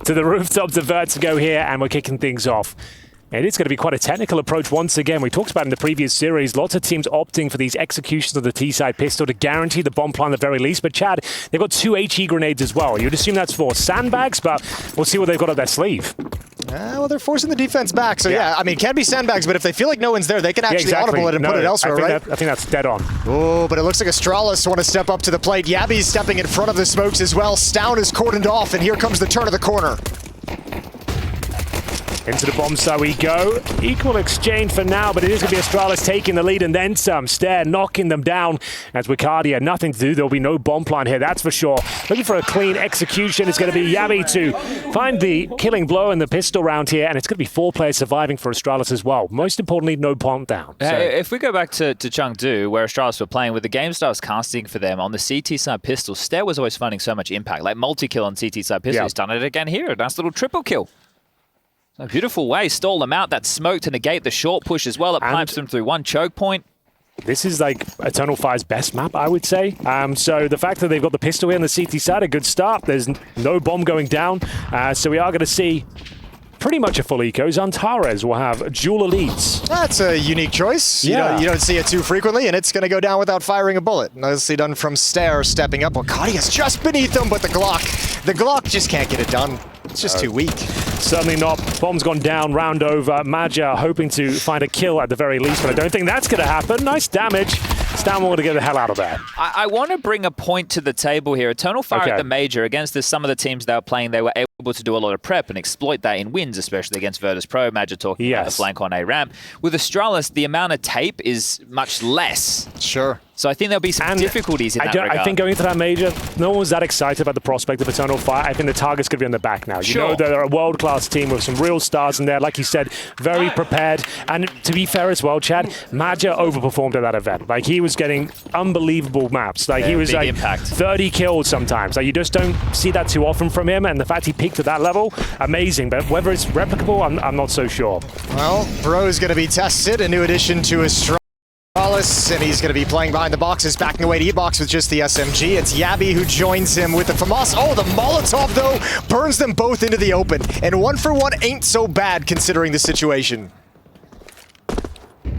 to the rooftops of Vertigo here, and we're kicking things off. It is going to be quite a technical approach once again. We talked about in the previous series, lots of teams opting for these executions of the T-side pistol to guarantee the bomb plant at the very least. But Chad, they've got 2 HE grenades as well. You'd assume that's for sandbags, but we'll see what they've got up their sleeve. Well, they're forcing the defense back, so yeah, I mean, it can be sandbags, but if they feel like no one's there, they can actually audible it and put it elsewhere, right? I think that's dead on. Oh, but it looks like Astralis want to step up to the plate. Yabby's stepping in front of the smokes as well. Stown is cordoned off, and here comes the turn of the corner. Into the bomb side we go. Equal exchange for now, but it is going to be Astralis taking the lead and then some. Stare knocking them down as Wicardia. Nothing to do. There'll be no bomb plant here, that's for sure. Looking for a clean execution. It's going to be Yabby to find the killing blow in the pistol round here, and it's going to be 4 players surviving for Astralis as well. Most importantly, no bomb down. So. If we go back to Chengdu, where Astralis were playing, with the game stars casting for them on the CT side pistol, Stare was always finding so much impact. Like multi-kill on CT side pistol. He's done it again here. A nice little triple kill. A beautiful way, stall them out. That smoke to negate the short push as well. It pipes them through one choke point. This is like Eternal Fire's best map, I would say. So the fact that they've got the pistol here on the CT side, a good start. There's no bomb going down. So we are going to see pretty much a full eco. Antares will have dual elites. That's a unique choice. You don't see it too frequently, and it's going to go down without firing a bullet. Nicely done from Stare, stepping up. Wakadia's just beneath him, but the Glock just can't get it done. It's just too weak. Certainly not. Bomb's gone down, round over. Maja hoping to find a kill at the very least, but I don't think that's going to happen. Nice damage. Stan wanted to get the hell out of there. I want to bring a point to the table here. Eternal Fire at the Major, against some of the teams they were playing, they were able to do a lot of prep and exploit that in wins, especially against Virtus Pro. Maja talking about the flank on A ramp. With Astralis, the amount of tape is much less. Sure. So I think there'll be some difficulties in that regard. I think going into that Major, no one was that excited about the prospect of Eternal Fire. I think the target's going to be on the back now. You know they're a world-class team with some real stars in there. Like you said, very prepared. And to be fair as well, Chad, Maja overperformed at that event. Like, he was getting unbelievable maps. Like, he was like 30 kills sometimes. Like, you just don't see that too often from him. And the fact he peaked at that level, amazing. But whether it's replicable, I'm not so sure. Well, Bro's going to be tested. A new addition to his strong. And he's going to be playing behind the boxes, backing away to E-Box with just the SMG. It's Yabby who joins him with the FAMAS. Oh, the Molotov, though, burns them both into the open. And 1 for 1 ain't so bad considering the situation.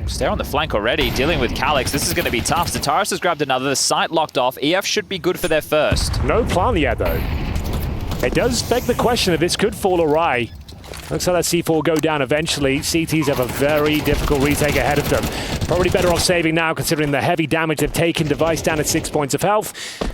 Stare on the flank already, dealing with Calyx. This is going to be tough. Zataris has grabbed another. The site locked off. EF should be good for their first. No plan yet, though. It does beg the question if this could fall awry. Looks like that C4 will go down eventually. CTs have a very difficult retake ahead of them. Probably better off saving now, considering the heavy damage they've taken. Device down at 6 points of health.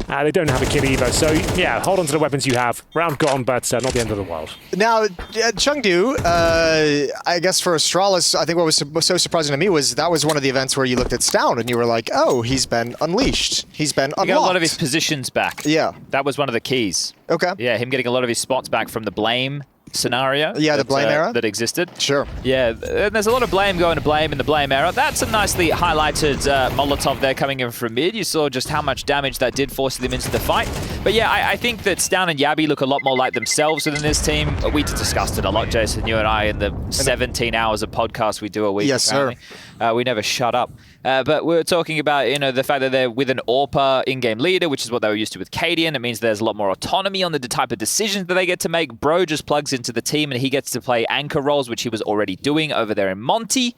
They don't have a kill either, so yeah, hold on to the weapons you have. Round gone, but not the end of the world. Now, Chengdu, I guess for Astralis, I think what was so surprising to me was that was one of the events where you looked at Stown and you were like, oh, he's been unleashed. He's been unlocked. He got a lot of his positions back. Yeah. That was one of the keys. Okay. Yeah, him getting a lot of his spots back from the blame scenario. Yeah, the blame era that existed. Sure. Yeah, there's a lot of blame going to blame in the blame era. That's a nicely highlighted Molotov there coming in from mid. You saw just how much damage that did, forcing them into the fight. But yeah, I think that Stown and Yabby look a lot more like themselves within this team. We discussed it a lot, Jason, you and I, in the 17 hours of podcast we do a week. Yes, apparently. Sir. We never shut up. But we're talking about, the fact that they're with an AWPer in-game leader, which is what they were used to with Cadian. It means there's a lot more autonomy on the type of decisions that they get to make. Bro just plugs into the team and he gets to play anchor roles, which he was already doing over there in Monty.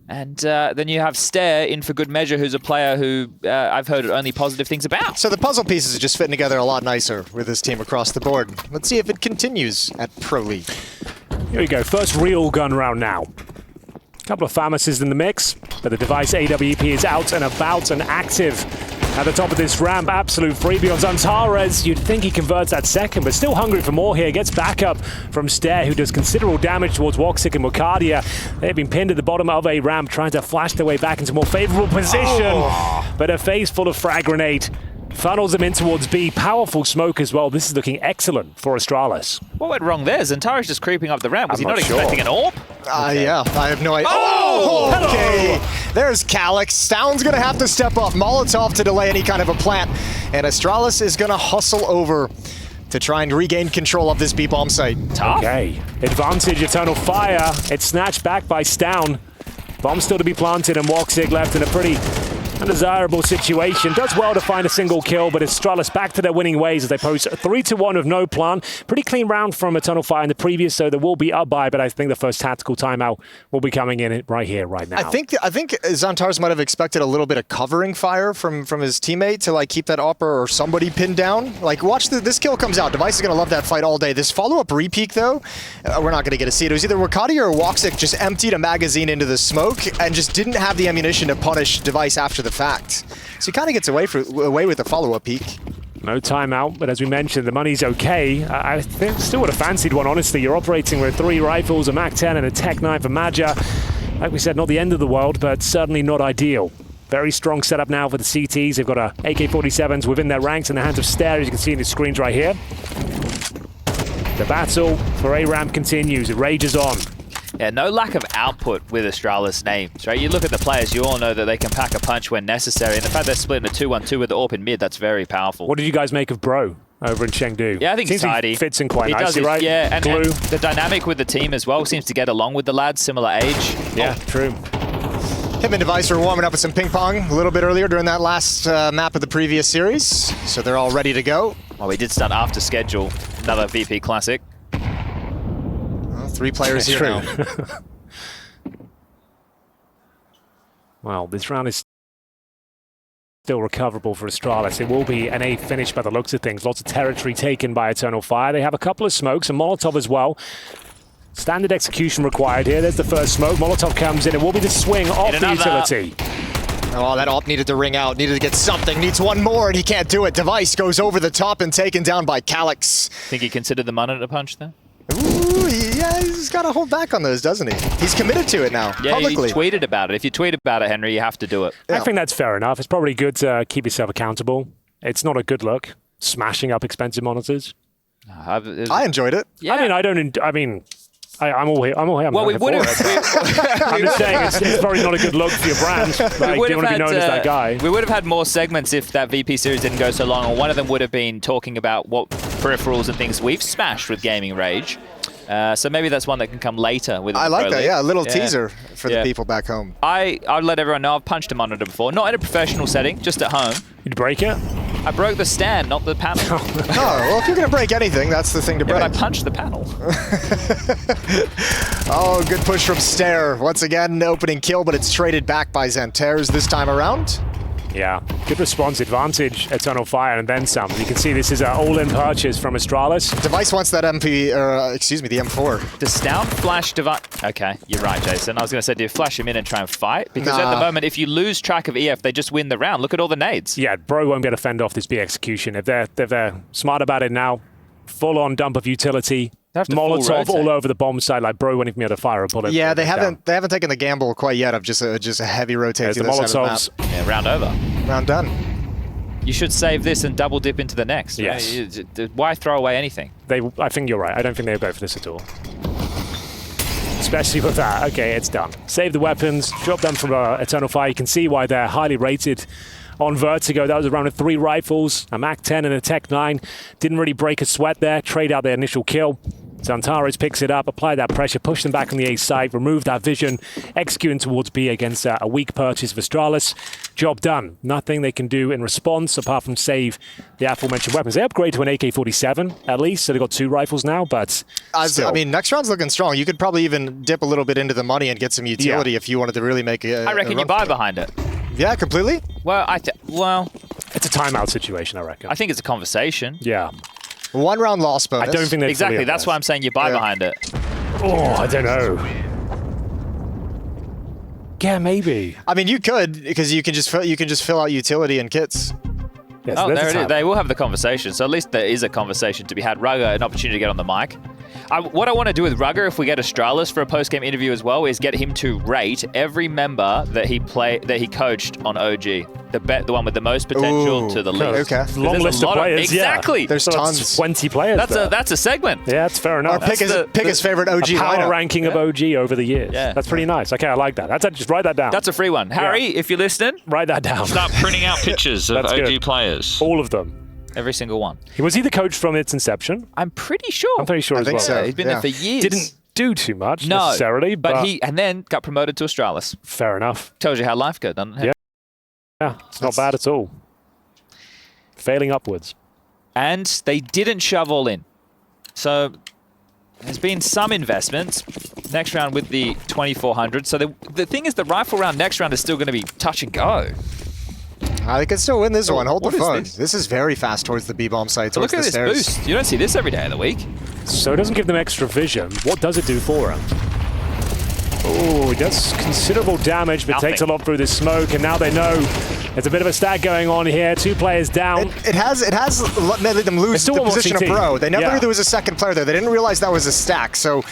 And then you have Stare in for good measure, who's a player who I've heard only positive things about. So the puzzle pieces are just fitting together a lot nicer with this team across the board. Let's see if it continues at Pro League. Here we go, first real gun round now. Couple of Famases in the mix, but the Device AWP is out and about and active. At the top of this ramp, absolute freebie on Antares. You'd think he converts that second, but still hungry for more here. Gets back up from Stare, who does considerable damage towards Woxic and Wicardia. They've been pinned at the bottom of a ramp, trying to flash their way back into more favorable position. But a face full of frag grenade funnels them in towards B. Powerful smoke as well. This is looking excellent for Astralis. What went wrong there? Zantara's just creeping up the ramp. Was he not expecting an AWP? Yeah, I have no idea. Oh! Okay. There's Calyx. Stown's going to have to step up. Molotov to delay any kind of a plant. And Astralis is going to hustle over to try and regain control of this B-bomb site. Tough. Okay. Advantage, Eternal Fire. It's snatched back by Stown. Bomb still to be planted, and Woxic left in a pretty Undesirable situation. Does well to find a single kill, but Astralis back to their winning ways as they post 3-1 with no plan. Pretty clean round from Eternal Fire in the previous, so there will be up by, but I think the first tactical timeout will be coming in right here, right now. I think Xantares might have expected a little bit of covering fire from his teammate to like keep that upper or somebody pinned down. Like watch this kill comes out. Device is gonna love that fight all day. This follow-up re-peek though, we're not gonna get to see it. It was either Wakati or Woxic just emptied a magazine into the smoke and just didn't have the ammunition to punish Device after the fact. So he kind of gets away with the follow-up peek. No timeout, but as we mentioned, the money's okay. I think still would have fancied one, honestly. You're operating with 3 rifles, a MAC-10 and a Tech-9 for Maja. Like we said, not the end of the world, but certainly not ideal. Very strong setup now for the CTs. They've got a AK-47s within their ranks in the hands of Stare, as you can see in the screens right here. The battle for A-Ramp continues. It rages on. Yeah, no lack of output with Astralis names, right? You look at the players, you all know that they can pack a punch when necessary, and the fact they're splitting a 2-1-2 with the AWP in mid, that's very powerful. What did you guys make of Bro over in Chengdu? Yeah, I think seems it's tidy. He fits in quite nicely, right? Yeah, and Glue. the dynamic with the team as well seems to get along with the lads, similar age. Yeah, true. Him and Device were warming up with some ping pong a little bit earlier during that last map of the previous series, so they're all ready to go. Well, we did start after schedule, another VP Classic. Well, 3 players here now. Well, this round is still recoverable for Astralis. It will be an A finish by the looks of things. Lots of territory taken by Eternal Fire. They have a couple of smokes, a Molotov as well. Standard execution required here. There's the first smoke. Molotov comes in. It will be the swing off the utility. Oh, that AWP needed to ring out. Needed to get something. Needs one more, and he can't do it. Device goes over the top and taken down by Calyx. Think he considered the monitor punch there? Ooh, yeah, he's got to hold back on those, doesn't he? He's committed to it now, yeah, publicly. he tweeted about it. If you tweet about it, Henry, you have to do it. Yeah. I think that's fair enough. It's probably good to keep yourself accountable. It's not a good look, smashing up expensive monitors. I enjoyed it. Yeah. I'm all here. Well, we would have. I'm just saying it's probably not a good look for your brand. Like, you want to be known as that guy. We would have had more segments if that VP series didn't go so long, and one of them would have been talking about what peripherals and things we've smashed with Gaming Rage. So maybe that's one that can come later. With I like that, yeah, a little teaser for the people back home. I'd let everyone know I've punched a monitor before, not in a professional setting, just at home. You'd break it? I broke the stand, not the panel. Oh, well, if you're going to break anything, that's the thing to break. But I punched the panel. Oh, good push from Stare. Once again, opening kill, but it's traded back by Xantares this time around. Yeah, good response advantage, Eternal Fire, and then some. You can see this is an all-in purchase from Astralis. Device wants that MP, the M4. Does down flash Device? Okay, you're right, Jason. I was going to say, do you flash him in and try and fight? Because at the moment, if you lose track of EF, they just win the round. Look at all the nades. Yeah, Bro won't be able to fend off this B execution. If they're smart about it now, full-on dump of utility. Molotov all over the bomb side, like Bro won't even be able to fire a bullet. Yeah, they haven't taken the gamble quite yet of just a heavy rotate to the Molotovs. Yeah, round over. Round done. You should save this and double dip into the next. Yes. Why throw away anything? I think you're right. I don't think they'll go for this at all. Especially with that. Okay, it's done. Save the weapons, drop them from Eternal Fire. You can see why they're highly rated on Vertigo. That was a round of 3 rifles, a MAC-10 and a Tech-9. Didn't really break a sweat there. Trade out their initial kill. Xantares picks it up, apply that pressure, push them back on the A side, remove that vision, executing towards B against a weak purchase of Astralis. Job done. Nothing they can do in response apart from save the aforementioned weapons. They upgrade to an AK-47 at least, so they've got 2 rifles now, but still. I mean, next round's looking strong. You could probably even dip a little bit into the money and get some utility if you wanted to really make a I reckon you buy behind it. Yeah, completely? Well, it's a timeout situation, I reckon. I think it's a conversation. Yeah. 1 round loss bonus. I don't think they're exactly. That's why I'm saying you buy behind it. Oh, I don't know. Yeah, maybe. I mean, you could because you can just fill out utility and kits. Yes, oh, there it is. They will have the conversation. So at least there is a conversation to be had. Rugger, an opportunity to get on the mic. What I want to do with Rugger, if we get Astralis for a post-game interview as well, is get him to rate every member that he coached on OG. The one with the most potential to the least. Okay. Long list of players. Exactly. Yeah. There's tons. 20 players. That's a segment. Yeah, that's fair enough. Or pick his favorite OG power lineup. ranking of OG over the years. Yeah. That's pretty nice. Okay, I like that. Just write that down. That's a free one. Harry, if you're listening, write that down. Start printing out pictures of That's OG good. players. All of them. every single one. Was he the coach from its inception? I'm pretty sure. I'm pretty sure I as think well. so. Yeah, he's been there for years. Didn't do too much necessarily, but he and then got promoted to Astralis. Fair enough. Tells you how life goes, doesn't it? Yeah. Yeah, it's not bad at all. Failing upwards. And they didn't shove all in. So there's been some investments. Next round with the 2400. So the thing is, the rifle round next round is still going to be touch and go. They can still win this one. Hold the phone. This? This is very fast towards the B-bomb site, towards Look at the this stairs. boost. You don't see this every day of the week. So it doesn't give them extra vision. What does it do for them? Oh, it does considerable damage, but takes a lot through this smoke, and now they know there's a bit of a stack going on here. 2 players down. It has made them lose the position of Bro. They never knew there was a second player there. They didn't realize that was a stack, so...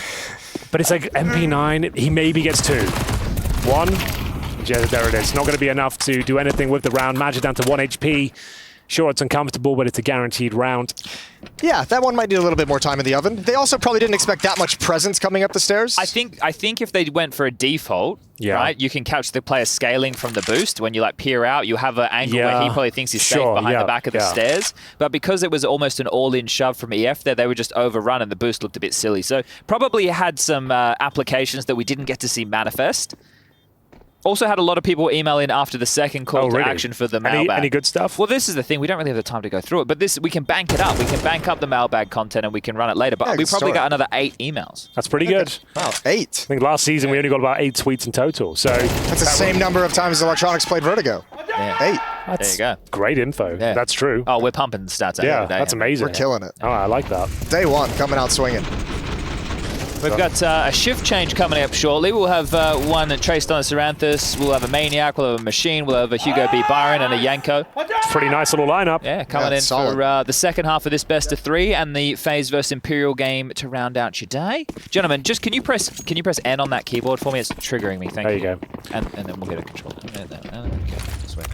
But it's like MP9, he maybe gets 2. 1. Yeah, there it is. Not going to be enough to do anything with the round. Magic down to 1 HP. Sure, it's uncomfortable, but it's a guaranteed round. Yeah, that one might need a little bit more time in the oven. They also probably didn't expect that much presence coming up the stairs. I think if they went for a default, right, you can catch the player scaling from the boost. When you like peer out, you have an angle where he probably thinks he's safe behind the back of the stairs. But because it was almost an all-in shove from EF there, they were just overrun and the boost looked a bit silly. So probably had some applications that we didn't get to see manifest. Also had a lot of people email in after the second call to action for the mailbag. Any good stuff? Well, this is the thing. We don't really have the time to go through it. But this, we can bank it up. We can bank up the mailbag content and we can run it later. But we probably got another 8 emails. That's pretty good. Wow, 8. I think last season we only got about 8 tweets in total. So that's the same number of times Electronics played Vertigo. Yeah. 8. There you go. Great info. Yeah. That's true. Oh, we're pumping the stats out yeah, every day. That's amazing. We're killing it. Oh, I like that. Day 1, coming out swinging. We've got a shift change coming up shortly. We'll have one Traced on a Ceranthus. We'll have a Maniac. We'll have a Machine. We'll have a Hugo B. Byron and a Yanko. Pretty nice little lineup. Yeah, coming in solid. for the second half of this best of 3 and the FaZe vs Imperial game to round out your day. Gentlemen, just can you press N on that keyboard for me? It's triggering me. Thank you. There you go. And then we'll get a control. Okay, sweet.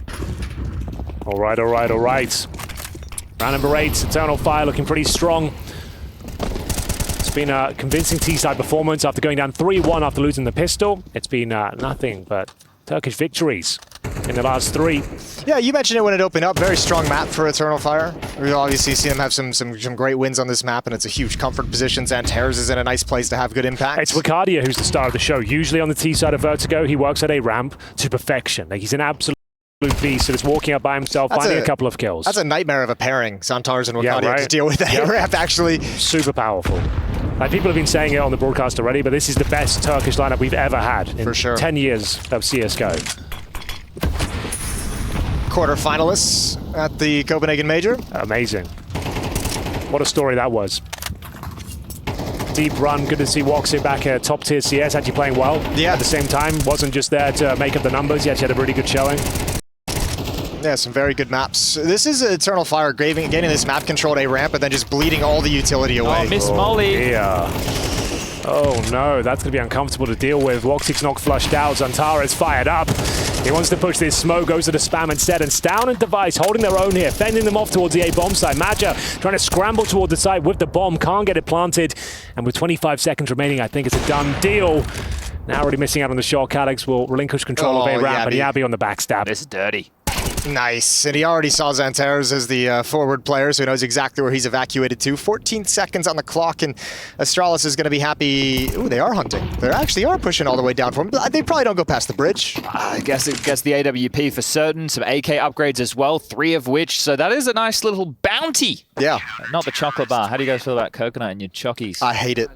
All right. Round number 8, Eternal Fire looking pretty strong. It's been a convincing T-side performance after going down 3-1 after losing the pistol. It's been nothing but Turkish victories in the last 3. Yeah, you mentioned it when it opened up. Very strong map for Eternal Fire. We obviously see them have some great wins on this map, and it's a huge comfort position. Xantares is in a nice place to have good impact. It's Wicardia who's the star of the show. Usually on the T-side of Vertigo, he works at a ramp to perfection. Like, he's an absolute beast, so just walking up by himself, finding a couple of kills. That's a nightmare of a pairing, Xantares and Wicardia, to deal with that ramp, actually. Super powerful. Like, people have been saying it on the broadcast already, but this is the best Turkish lineup we've ever had in 10 years of CSGO. Quarterfinalists at the Copenhagen Major. Amazing. What a story that was. Deep run, good to see Woxit back at top tier CS, actually playing well. Yeah. At the same time, wasn't just there to make up the numbers, he actually had a really good showing. Yeah, some very good maps. This is Eternal Fire gaining this map control at a ramp and then just bleeding all the utility away. Oh, Miss Molly. Yeah. Oh no, that's going to be uncomfortable to deal with. Woxic's not flushed out. Xantares fired up. He wants to push this smoke, goes to the spam instead, and Stown and Device holding their own here, fending them off towards the A-bomb side. Maja trying to scramble towards the side with the bomb, can't get it planted, and with 25 seconds remaining, I think it's a done deal. Now already missing out on the shot. Calyx will relinquish control of A-ramp, and Yabi on the backstab. This is dirty. Nice, and he already saw Xantares as the forward player, so he knows exactly where he's evacuated to. 14 seconds on the clock, and Astralis is going to be happy. Ooh, they are hunting. They actually are pushing all the way down for him. They probably don't go past the bridge. I guess it gets the AWP for certain. Some AK upgrades as well, 3 of which. So that is a nice little bounty. Yeah. Not the chocolate bar. How do you guys feel about coconut and your chockies? I hate it.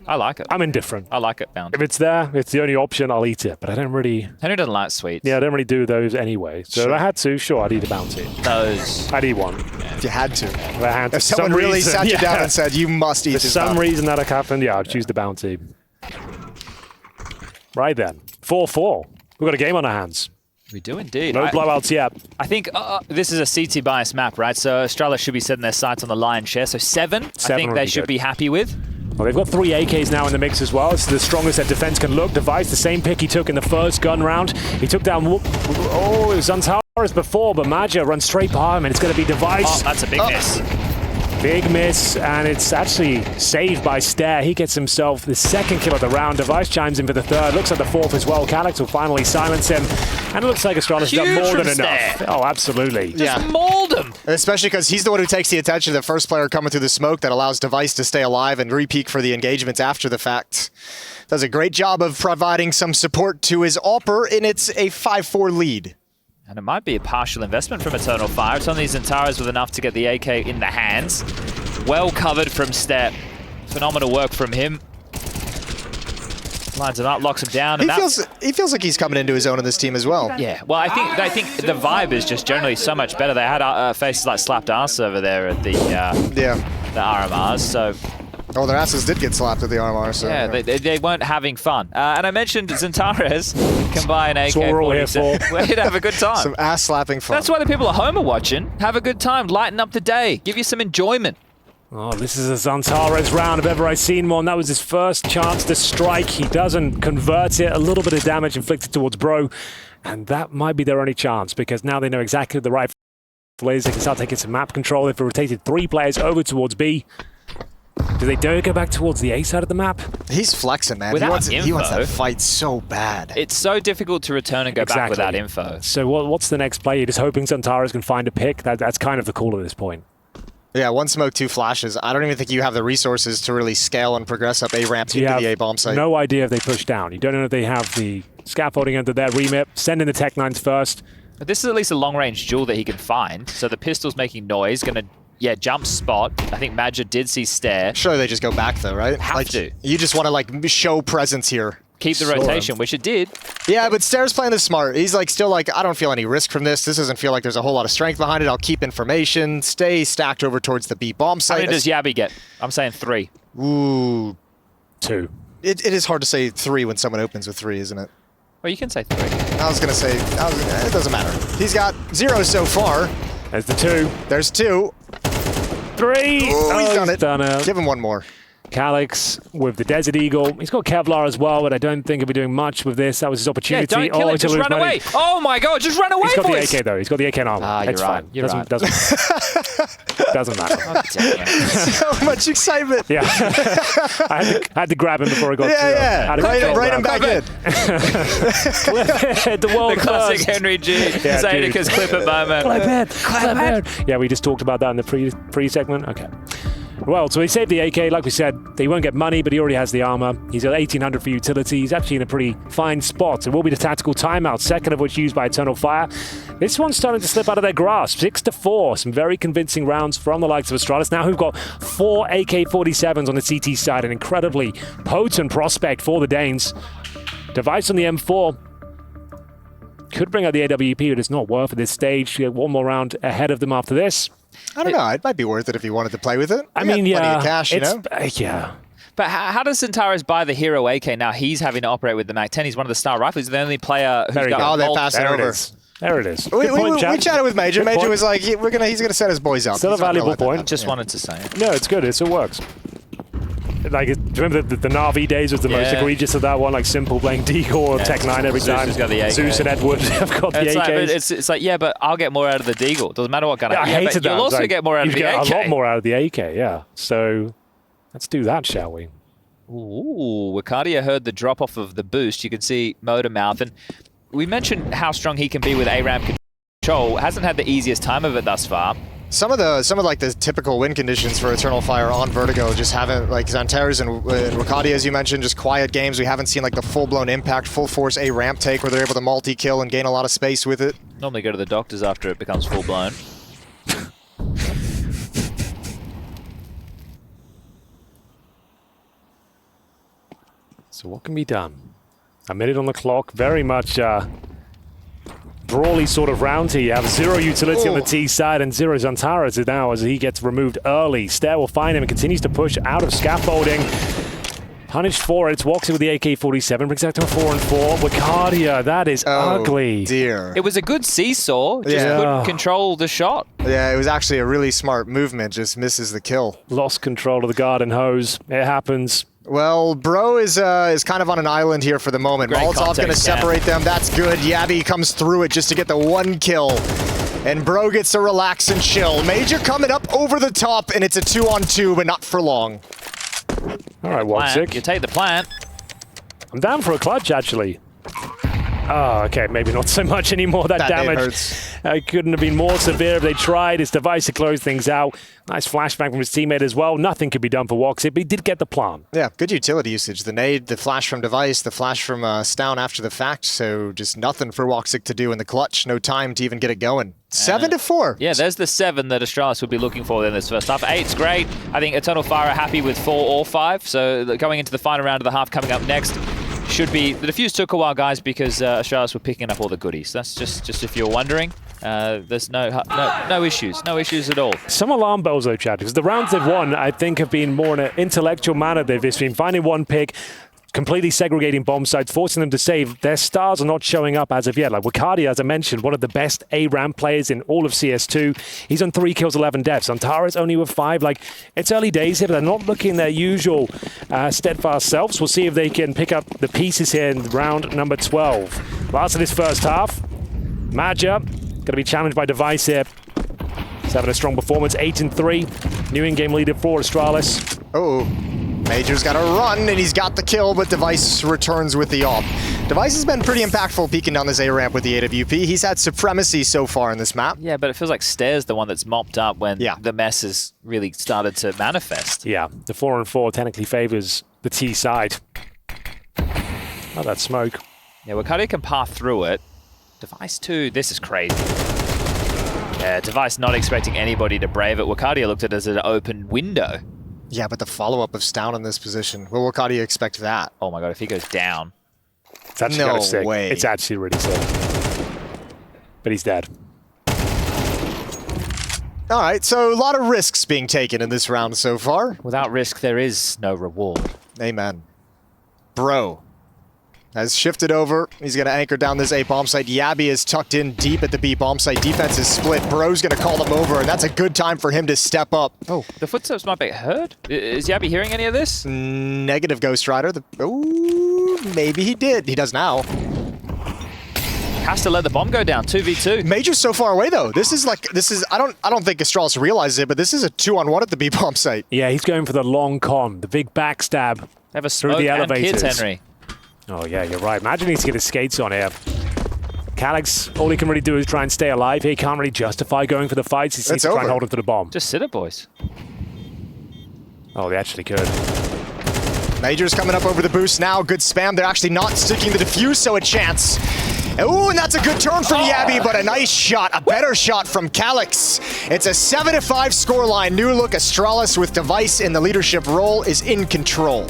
I like it. I'm indifferent. I like it, bounty. If it's there, it's the only option, I'll eat it. But I don't really... Henry doesn't like sweets. Yeah, I don't really do those anyway. So if I had to, sure, I'd eat a bounty. Those. I'd eat one. If you had to. If I had to. If someone really sat you down and said, you must eat this For some reason that happened, yeah, I'd choose the bounty. Right then. 4-4. We've got a game on our hands. We do indeed. No blowouts yet. I think this is a CT bias map, right? So Astralis should be setting their sights on the lion's share. So 7 I think they should be happy with. Well, they've got 3 AKs now in the mix as well. It's the strongest that defense can look. Device, the same pick he took in the first gun round. He took down, Xantares before, but Maja runs straight by him, and it's going to be Device. Oh, that's a big miss. Big miss, and it's actually saved by Stare. He gets himself the 2nd kill of the round. Device chimes in for the 3rd. Looks like the 4th as well. Calyx will finally silence him. And it looks like Astralis has done more than enough. Oh, absolutely. Just mauled him. Especially because he's the one who takes the attention of the first player coming through the smoke that allows Device to stay alive and re-peak for the engagements after the fact. Does a great job of providing some support to his AWPer, and it's a 5-4 lead. And it might be a partial investment from Eternal Fire. It's only Xantares with enough to get the AK in the hands. Well covered from Step. Phenomenal work from him. Lines him up, locks him down. And he feels like he's coming into his own in this team as well. Yeah, well, I think the vibe is just generally so much better. They had faces like slapped ass over there at the RMRs, so... Oh, their asses did get slapped at the RMR, so... Yeah, they weren't having fun. And I mentioned Xantares can buy an AK-47. we're all here for. We're here to have a good time. Some ass-slapping fun. That's why the people at home are watching. Have a good time, lighten up the day, give you some enjoyment. Oh, this is a Xantares round if ever I've seen one. That was his first chance to strike. He doesn't convert it. A little bit of damage inflicted towards Bro. And that might be their only chance because now they know exactly the right is. They can start taking some map control. They've rotated 3 players over towards B. Do they dare go back towards the A side of the map? He's flexing, man. He wants that fight so bad. It's so difficult to return and go back without info. So what's the next play? You're just hoping Xantares can find a pick? That's kind of the call at this point. Yeah, 1 smoke, 2 flashes. I don't even think you have the resources to really scale and progress up A ramp into the A bomb site. No idea if they push down. You don't know if they have the scaffolding under their remit. Send in the Tech 9s first. But this is at least a long-range duel that he can find. So the pistol's making noise, gonna jump spot. I think Madja did see stare. Sure, they just go back though, right? Have to. You just want to show presence here. Keep the rotation, which it did. Yeah, but Stare's playing this smart. He's still I don't feel any risk from this. This doesn't feel like there's a whole lot of strength behind it. I'll keep information, stay stacked over towards the B bomb site. How many does Yabby get? I'm saying 3. Ooh. 2. It is hard to say 3 when someone opens with 3, isn't it? Well, you can say 3. I was going to say, it doesn't matter. He's got 0 so far. There's the 2. There's 2. 3! Oh, he's done it. Done it. Give him 1 more. Calix with the Desert Eagle. He's got Kevlar as well, but I don't think he'll be doing much with this. That was his opportunity. Yeah, don't kill it. Just run away. Oh my god, just run away, He's got boys. the AK though. He's got the AK in armor. You're it's right. fine. You're right. Doesn't matter. Oh, damn it. So much excitement. Yeah. I had to grab him before I got Right him back in. The world The classic first. Henry G. Zadika's clip at moment. Clap it. Yeah, we just talked about that in the pre-segment. Okay. Well, so he saved the AK. Like we said, they won't get money, but he already has the armor. He's at 1800 for utility. He's actually in a pretty fine spot. It will be the tactical timeout, second of which used by Eternal Fire. This one's starting to slip out of their grasp. 6-4. Some very convincing rounds from the likes of Astralis. Now who've got 4 AK-47s on the CT side. An incredibly potent prospect for the Danes. Device on the M4. Could bring out the AWP, but it's not worth at this stage. You get 1 more round ahead of them after this. I don't know. It might be worth it if you wanted to play with it. I mean, plenty of cash, you know? Yeah. But how does Xantares buy the hero AK now? He's having to operate with the MAC-10. He's one of the star rifles. He's the only player who's got they're passing there over. There it is. We chatted with Major. Major was like, he's gonna set his boys up. Still a valuable point. Just wanted to say it. No, it's good. It works. Like, do you remember the Na'Vi days was the most egregious of that one? Like Simple playing Deagle or Tech 9 every time. Zeus has got the AK. Zeus and Edward have got the AKs. It's like, yeah, but I'll get more out of the Deagle. Doesn't matter what gun I hated that. You'll also get more out of the AK. You get a lot more out of the AK, yeah. So let's do that, shall we? Ooh, Wakadia heard the drop off of the boost. You can see Motor Mouth. And we mentioned how strong he can be with A-Ramp control. Hasn't had the easiest time of it thus far. Some of the typical win conditions for Eternal Fire on Vertigo just haven't, like Xantares and Wakadia, as you mentioned, just quiet games. We haven't seen like the full-blown impact, full-force A-Ramp take where they're able to multi-kill and gain a lot of space with it. Normally go to the doctors after it becomes full-blown. So what can be done? A minute on the clock, very much brawly sort of round here. You have 0 utility on the T side and 0 Xantares now as he gets removed early. Stair will find him and continues to push out of scaffolding. Punished for it. Walks in with the AK-47, brings that to a 4-4. Wakadia, that is ugly. Dear. It was a good seesaw, just couldn't control the shot. Yeah, it was actually a really smart movement, just misses the kill. Lost control of the garden hose. It happens. Well, Bro is kind of on an island here for the moment. Molotov going to separate them. That's good. Yabby comes through it just to get the 1 kill. And Bro gets to relax and chill. Major coming up over the top, and it's a 2-on-2, but not for long. All right, Watsick. You take the plant. I'm down for a clutch, actually. Oh, okay, maybe not so much anymore. That damage. Hurts. It couldn't have been more severe if they tried. His device to close things out. Nice flashbang from his teammate as well. Nothing could be done for Woxic, but he did get the plan. Yeah, good utility usage. The nade, the flash from device, the flash from Stown after the fact. So just nothing for Woxic to do in the clutch. No time to even get it going. 7-4. Yeah, there's the 7 that Astralis would be looking for in this first half. 8's great. I think Eternal Fire are happy with 4 or 5. So going into the final round of the half coming up next should be... The defuse took a while, guys, because Astralis were picking up all the goodies. That's just if you're wondering. There's no issues. No issues at all. Some alarm bells, though, Chad, because the rounds they've won, I think, have been more in an intellectual manner. They've just been finding one pick, completely segregating bomb sites, forcing them to save. Their stars are not showing up as of yet. Like Wakadia, as I mentioned, one of the best A-ramp players in all of CS2. He's on 3 kills, 11 deaths. Antares only with 5. Like, it's early days here, but they're not looking their usual steadfast selves. We'll see if they can pick up the pieces here in round number 12. Last of this first half, Maja going to be challenged by Device here. He's having a strong performance, 8-3. New in-game leader for Astralis. Oh, Major's got to run, and he's got the kill, but Device returns with the AWP. Device has been pretty impactful peeking down this A-ramp with the AWP. He's had supremacy so far in this map. Yeah, but it feels like Stairs the one that's mopped up when the mess has really started to manifest. Yeah, the 4-4 technically favors the T side. Oh, that smoke. Yeah, Wakadia can path through it. Device 2, this is crazy. Yeah, Device not expecting anybody to brave it. Wakadia looked at it as an open window. Yeah, but the follow-up of Stown in this position. Well, what do you expect that? Oh my god, if he goes down. It's actually no kind of sick. way. It's actually really sick. But he's dead. All right, so a lot of risks being taken in this round so far. Without risk, there is no reward. Amen. Bro has shifted over. He's going to anchor down this A bomb site. Yabby is tucked in deep at the B bomb site. Defense is split. Bro's going to call them over, and that's a good time for him to step up. Oh, the footsteps might be heard. Is Yabby hearing any of this? Negative, Ghost Rider. Ooh, maybe he did. He does now. Has to let the bomb go down. 2v2. Major's so far away though. This is I don't think Astralis realizes it, but this is a 2-on-1 at the B bomb site. Yeah, he's going for the long con, the big backstab. They have a through smoke the and elevators. kids, Henry. Oh yeah, you're right. Imagine he needs to get his skates on here. Calyx, all he can really do is try and stay alive. He can't really justify going for the fights. He needs to try and hold him to the bomb. Just sit it, boys. Oh, they actually could. Major's coming up over the boost now. Good spam. They're actually not sticking the defuse, so a chance. Ooh, and that's a good turn from Yabby, but a nice shot, a better shot from Calyx. It's a 7-5 scoreline. New look Astralis with Device in the leadership role is in control.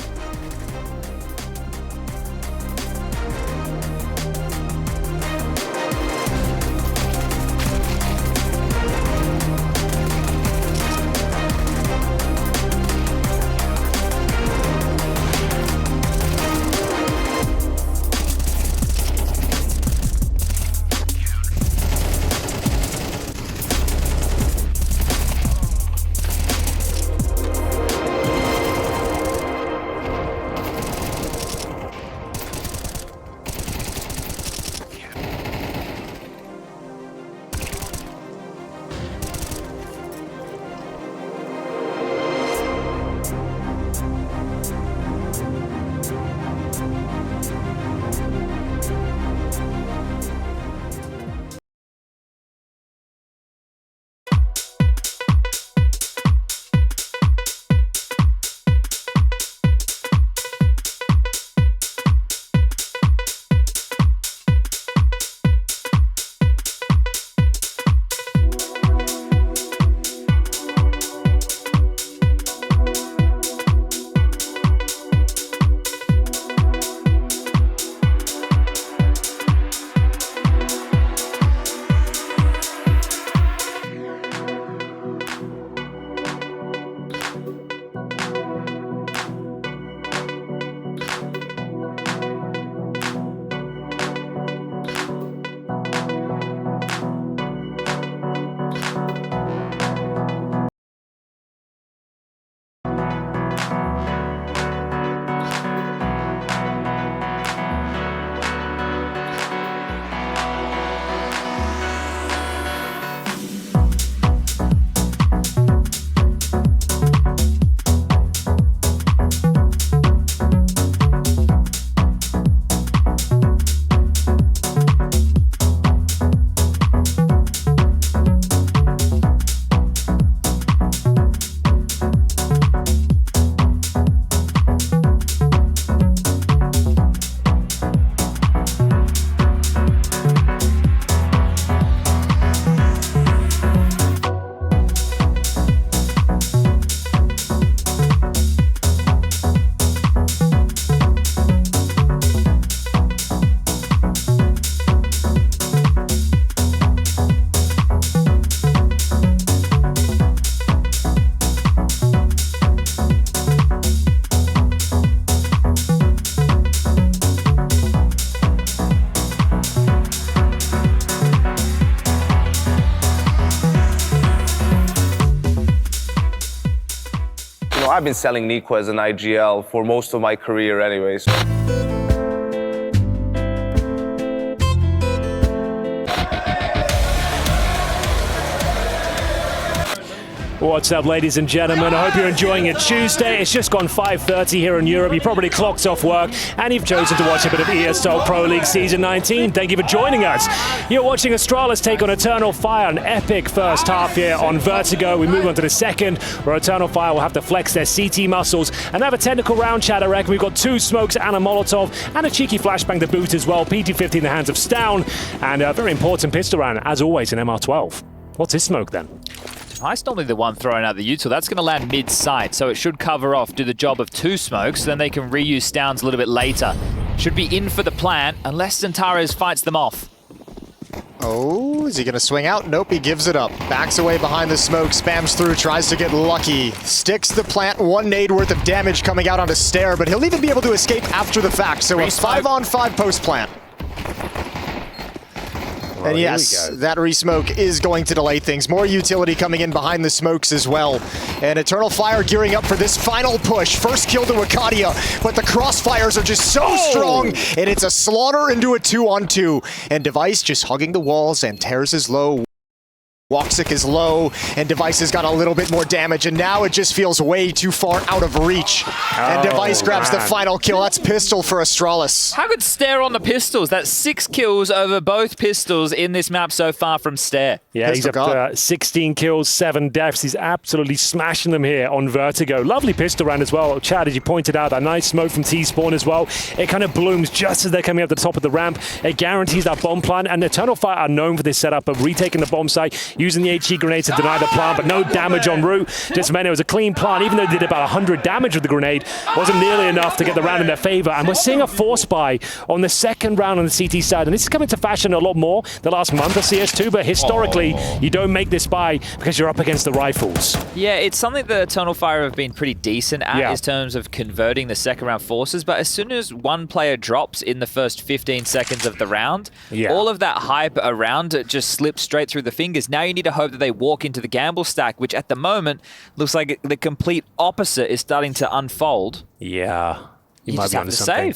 been selling Nico as an IGL for most of my career anyways. What's up, ladies and gentlemen? I hope you're enjoying a Tuesday. It's just gone 5:30 here in Europe. You probably clocked off work and you've chosen to watch a bit of ESL Pro League Season 19. Thank you for joining us. You're watching Astralis take on Eternal Fire, an epic first half here on Vertigo. We move on to the second, where Eternal Fire will have to flex their CT muscles and have a technical round chat, I reckon. We've got 2 smokes and a Molotov and a cheeky flashbang to boot as well. PT-50 in the hands of Stown and a very important pistol round, as always, in MR12. What's his smoke then? Ice normally the one throwing out the util. That's going to land mid-sight, so it should cover off, do the job of 2 smokes, then they can reuse Stowns a little bit later. Should be in for the plant, unless Zantares fights them off. Oh, is he going to swing out? Nope, he gives it up. Backs away behind the smoke, spams through, tries to get lucky. Sticks the plant, 1 nade worth of damage coming out on a stair, but he'll even be able to escape after the fact. So a 5-on-5 post-plant. And yes, that resmoke is going to delay things. More utility coming in behind the smokes as well. And Eternal Fire gearing up for this final push. First kill to Wakadia, but the crossfires are just so strong, and it's a slaughter into a 2-on-2. And Device just hugging the walls, and Tears is low. Woxic is low, and Device has got a little bit more damage, and now it just feels way too far out of reach. And Device grabs the final kill. That's pistol for Astralis. How good Stare on the pistols? That's 6 kills over both pistols in this map so far from Stare. Yeah, he's up to 16 kills, 7 deaths. He's absolutely smashing them here on Vertigo. Lovely pistol round as well. Chad, as you pointed out, a nice smoke from T-Spawn as well. It kind of blooms just as they're coming up the top of the ramp. It guarantees that bomb plant, and Eternal Fire are known for this setup of retaking the bomb site, using the HE grenades to deny the plant, but no damage en route. Just meant it was a clean plant, even though they did about 100 damage with the grenade. Wasn't nearly enough to get the round in their favor. And we're seeing a force buy on the second round on the CT side. And this is coming to fashion a lot more the last month of CS2, but historically, you don't make this buy because you're up against the rifles. Yeah, it's something that Eternal Fire have been pretty decent at in terms of converting the second round forces, but as soon as one player drops in the first 15 seconds of the round, all of that hype around it just slips straight through the fingers. Now you need to hope that they walk into the gamble stack, which at the moment looks like the complete opposite is starting to unfold. Yeah, you might be onto something.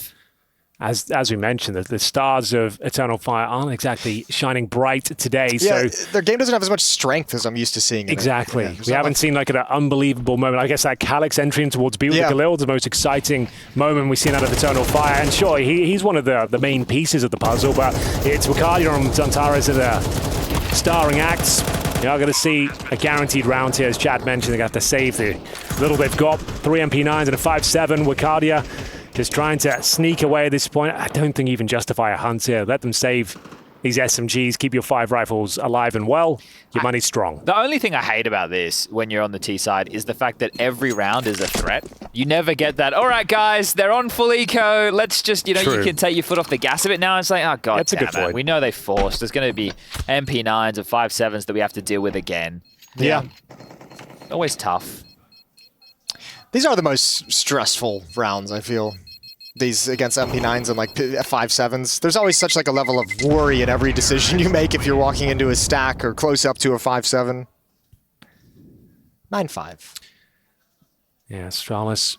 As we mentioned, the stars of Eternal Fire aren't exactly shining bright today. Yeah, so their game doesn't have as much strength as I'm used to seeing. Exactly. We haven't seen like an unbelievable moment. I guess that Calyx entry in towards B with the Galil, the most exciting moment we've seen out of Eternal Fire. And sure, he's one of the main pieces of the puzzle, but it's Wakadia and Zantares that are starring acts. You are going to see a guaranteed round here, as Chad mentioned. They're going to have to save the little they've got. 3 MP9s and a 5.7. Wakadia just trying to sneak away at this point. I don't think even justify a hunt here. Let them save these SMGs. Keep your 5 rifles alive and well. Your money's strong. The only thing I hate about this when you're on the T side is the fact that every round is a threat. You never get that, all right, guys, they're on full eco. Let's just, you can take your foot off the gas a bit now. It's like, oh, God damn it. We know they forced. There's going to be MP9s and 5.7s that we have to deal with again. Yeah. Always tough. These are the most stressful rounds, I feel. These against MP9s and like 5.7s. There's always such like a level of worry in every decision you make if you're walking into a stack or close up to a 5.7. 9.5. Yeah, Astralis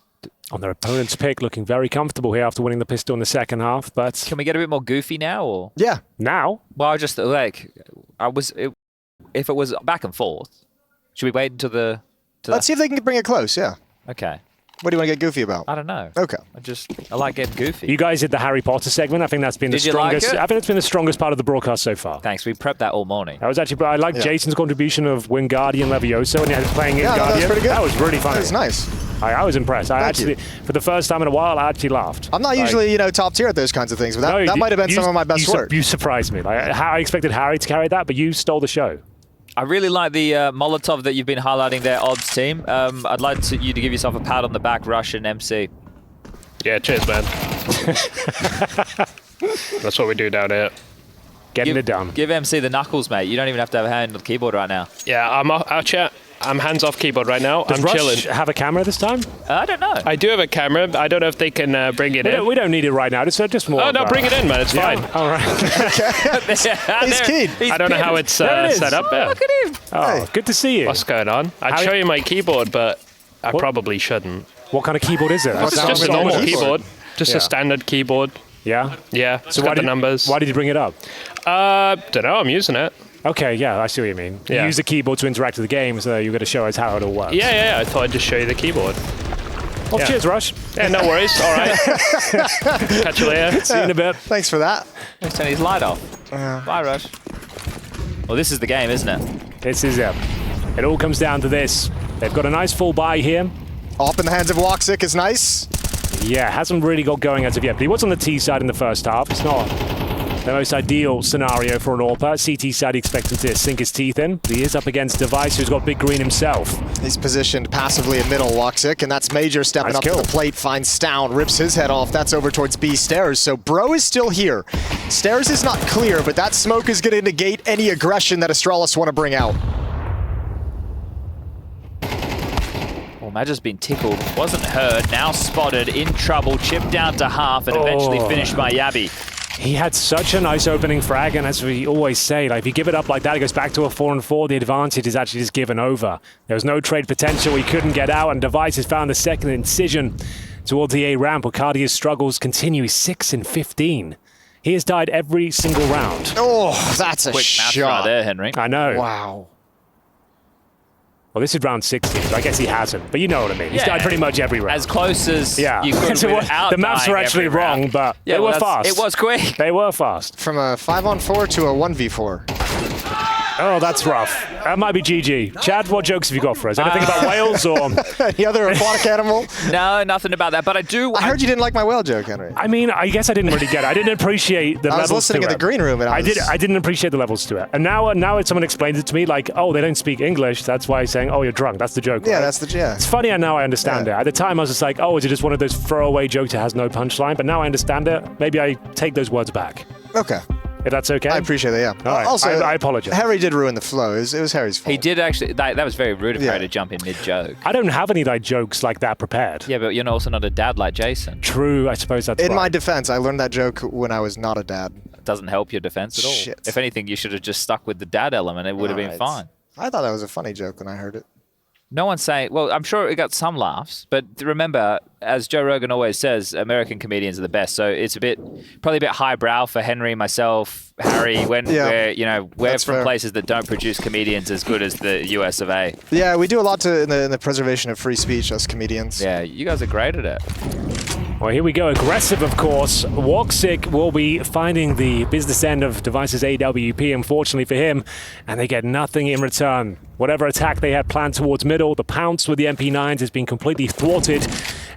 on their opponent's pick, looking very comfortable here after winning the pistol in the second half. But can we get a bit more goofy now? Or yeah, now. Well, I just like if it was back and forth, should we wait until the? Let's see if they can bring it close. Yeah. Okay. What do you want to get goofy about? I don't know. Okay. I like getting goofy. You guys did the Harry Potter segment. I think that's been the strongest. Like it? I think it's been the strongest part of the broadcast so far. Thanks. We prepped that all morning. I was actually, I liked Jason's contribution of Wingardium Levioso when he was playing in Guardian. That was pretty good. That was really funny. That was nice. I was impressed. I actually, for the first time in a while, I actually laughed. I'm not usually, top tier at those kinds of things, but that might have been some of my best work. You surprised me. Like, I expected Harry to carry that, but you stole the show. I really like the Molotov that you've been highlighting there, Odds team. I'd like you to give yourself a pat on the back, Rush and MC. Yeah, cheers, man. That's what we do down here. Getting it done. Give MC the knuckles, mate. You don't even have to have a hand on the keyboard right now. Yeah, I'm hands off keyboard right now. Does I'm Rush chilling. Have a camera this time? I don't know. I do have a camera. I don't know if they can bring it in. We don't need it right now. Just more. Oh, no, bring it in, man. It's fine. All right. He's keen. I don't know how it's set up. Oh, look at him. Oh, good to see you. What's going on? I'd show you my keyboard, but I probably shouldn't. What kind of keyboard is it? What's It's that? just a Normal normal keyboard. keyboard. Just Yeah. a standard keyboard. Yeah? Yeah, So it's got the numbers. Why did you bring it up? Don't know, I'm using it. Okay, yeah, I see what you mean. Yeah. You use the keyboard to interact with the game, so you're going to show us how it all works. Yeah, I thought I'd just show you the keyboard. Well, yeah. cheers, Rush. Yeah, no worries, all right. Catch you later. See you in a bit. Thanks for that. Let's turn his light off. Bye, Rush. Well, this is the game, isn't it? This is it. It all comes down to this. They've got a nice full buy here. Off in the hands of Woxic is nice. Yeah, hasn't really got going as of yet, but he was on the T side in the first half. It's not the most ideal scenario for an AWPer. CT side expecting to sink his teeth in. He is up against Device, who's got Big Green himself. He's positioned passively in middle, Woxic, and that's Major stepping Nice up kill. to the plate, finds Stown, rips his head off. That's over towards B Stairs, so Bro is still here. Stairs is not clear, but that smoke is going to negate any aggression that Astralis want to bring out. Well, Major's been tickled, wasn't heard, now spotted, in trouble, chipped down to half, and eventually finished by Yabi. He had such a nice opening frag, and as we always say, like if you give it up like that, it goes back to a 4-4. The advantage is actually just given over. There was no trade potential. He couldn't get out, and Device has found the second incision towards the A ramp. Cardia's struggles continue. He's 6-15. He has died every single round. Oh, that's a Quick math shot. right there, Henry. I know. Wow. Well, this is round 16, so I guess he hasn't. But you know what I mean. He's Yeah. died pretty much every round. As close as Yeah. you could So without the maths dying are actually every wrong, round. but Yeah, they well, were fast. It was quick. They were fast. From a 5-on-4 to a 1v4. Oh, that's rough. That might be GG. Chad, what jokes have you got for us? Anything about whales or? Any other aquatic animal? No, nothing about that. But I do. I heard you didn't like my whale joke, Henry. I mean, I guess I didn't really get it. I didn't appreciate the I levels was listening to in it. the green room, and I didn't appreciate the levels to it. And now someone explains it to me, like, oh, they don't speak English. That's why he's saying, oh, you're drunk. That's the joke. Yeah, right? that's the yeah. It's funny, and now I understand it. At the time, I was just like, oh, is it just one of those throwaway jokes that has no punchline? But now I understand it. Maybe I take those words back. Okay. If that's okay. I appreciate that, yeah. All right. Also, I apologize. Harry did ruin the flow. It was Harry's fault. He did actually. That was very rude of Yeah. Harry to jump in mid-joke. I don't have any like jokes like that prepared. Yeah, but you're also not a dad like Jason. True, I suppose that's In right. my defense, I learned that joke when I was not a dad. It doesn't help your defense at all. Shit. If anything, you should have just stuck with the dad element. It would have been Alright. fine. I thought that was a funny joke when I heard it. No one's saying. Well, I'm sure it got some laughs, but remember, as Joe Rogan always says, American comedians are the best. So it's probably a bit highbrow for Henry, myself, Harry, when Yeah. we're That's from fair. places that don't produce comedians as good as the US of A. Yeah, we do a lot in the preservation of free speech, us comedians. Yeah, you guys are great at it. Well, here we go. Aggressive, of course. Woxic will be finding the business end of Device's AWP, unfortunately for him, and they get nothing in return. Whatever attack they had planned towards middle, the pounce with the MP9s has been completely thwarted,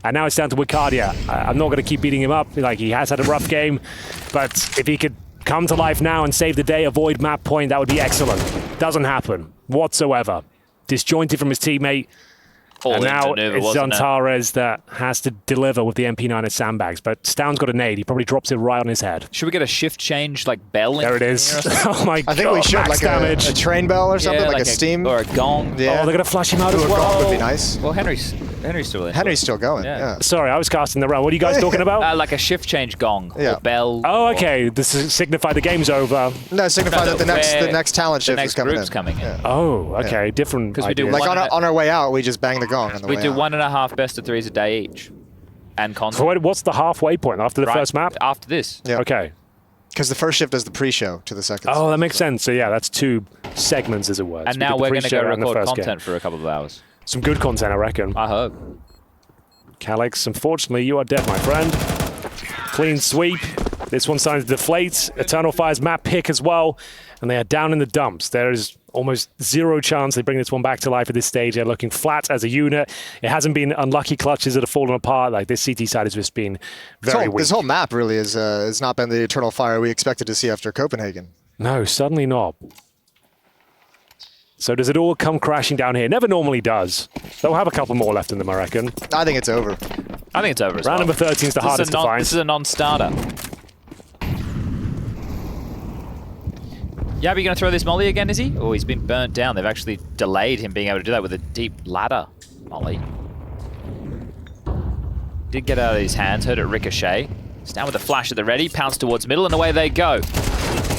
and now it's down to Wicardia. I'm not going to keep beating him up. Like, he has had a rough game, but if he could come to life now and save the day, avoid map point, that would be excellent. Doesn't happen whatsoever. Disjointed from his teammate. All And in now maneuver, it's wasn't it? Zantares that has to deliver with the MP9 as sandbags. But Stown's got a nade. He probably drops it right on his head. Should we get a shift change like bell? There it is. Oh my god. I think we should, max like damage. a train bell or something, Yeah, like a steam. or a gong. Yeah. Oh, they're going to flush him out Ooh, as a well. gong would be nice. Well, Henry's still in. Henry's still going, Yeah. yeah. Sorry, I was casting the round. What are you guys talking about? Like a shift change gong Yeah. or bell. Oh, or- okay. This is signify the game's over. No, signify that the next talent the shift next is coming group's in. coming in. Yeah. Oh, okay. Different. 'Cause we do ideas. Like One on our way out, we just bang the gong on the We way do out. 1.5 best of threes a day each, and So content. what's the halfway point after the Right first map? after this. Yeah. Okay. Because the first shift is the pre-show to the second. Oh, that makes sense. So yeah, that's two segments, as it were. And So we now did the we're going to go pre-show and the record first content game. for a couple of hours. Some good content, I reckon. I hope. Calix, unfortunately, you are dead, my friend. Clean sweep. This one starting to deflate. Eternal Fire's map pick as well. And they are down in the dumps. There is almost zero chance they bring this one back to life at this stage. They're looking flat as a unit. It hasn't been unlucky clutches that have fallen apart. Like, this CT side has just been very weak. This whole map really has not been the Eternal Fire we expected to see after Copenhagen. No, suddenly not. So does it all come crashing down here? Never normally does. They'll have a couple more left in them, I reckon. I think it's over. I think it's over as Round well. number 13 is the hardest to find. This is a non-starter. Yabi going to throw this molly again, is he? Oh, he's been burnt down. They've actually delayed him being able to do that with a deep ladder molly. Did get out of his hands, heard it ricochet. He's down with a flash at the ready, pounce towards middle, and away they go.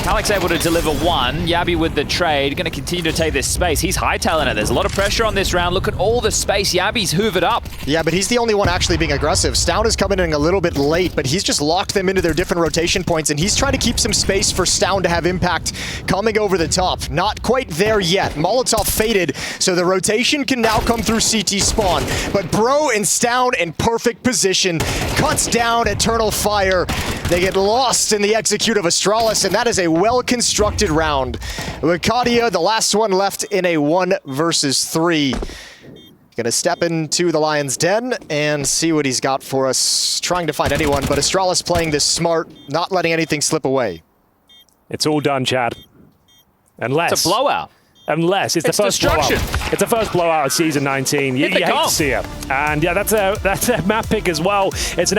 Halleck's able to deliver one. Yabi with the trade, going to continue to take this space. He's hightailing it. There's a lot of pressure on this round. Look at all the space Yabi's hoovered up. Yeah, but he's the only one actually being aggressive. Stout is coming in a little bit late, but he's just locked them into their different rotation points, and he's trying to keep some space for Stound to have impact coming over the top. Not quite there yet. Molotov faded, so the rotation can now come through CT spawn. But Bro and Stound in perfect position. Cuts down Eternal Fire. They get lost in the execute of Astralis, and that is a well-constructed round. With Kadia, the last one left in a 1 versus 3. Gonna step into the Lion's Den and see what he's got for us. Trying to find anyone, but Astralis playing this smart, not letting anything slip away. It's all done, Chad. Unless... It's a blowout. Unless it's the first destruction. blowout. It's the first blowout of Season 19. You hate to see it. And yeah, that's a map pick as well. It's an